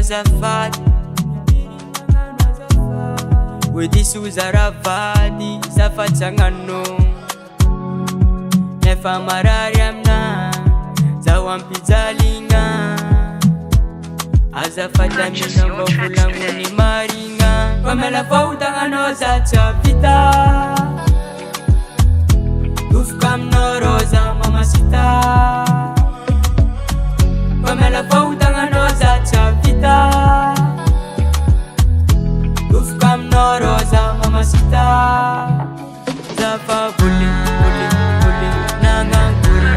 azafady Wedi uzaravadi zafady zagnano Nefa marary amina zawampijaligna Azafady amina mba volagno ny marigna Pamela fahotagna za tsy vita Dofika aminao roza mamasita Pamela fahotagna za tsy vita Dofika aminao roza mamasita Zafa voly, voly, voly Nangangory,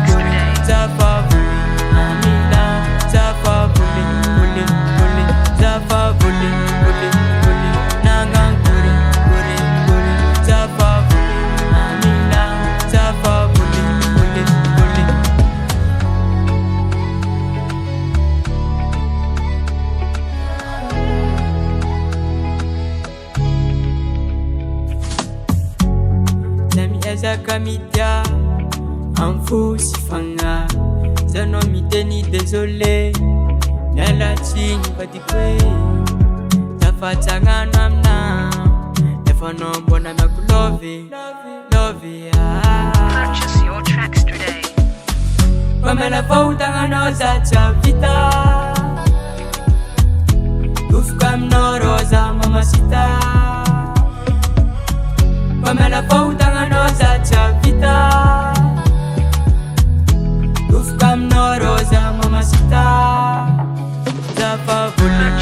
gory, zafa voly Amina, zafa voly, voly, voly Zafa voly, voly, voly Nangangory, gory, gory Zafa voly Amina, zafa voly, voly, voly Ezaka mitya Amfou si fanga Zano miteni désolé Nala chini patikwe Tafatanga namna Nefa nombo na makulove Love Purchase your tracks today. Pamela fautanga no za chavita Dufka mno roza mamasita Pamela fautanga no za chavita Dufka mno roza mamasita Zafa voly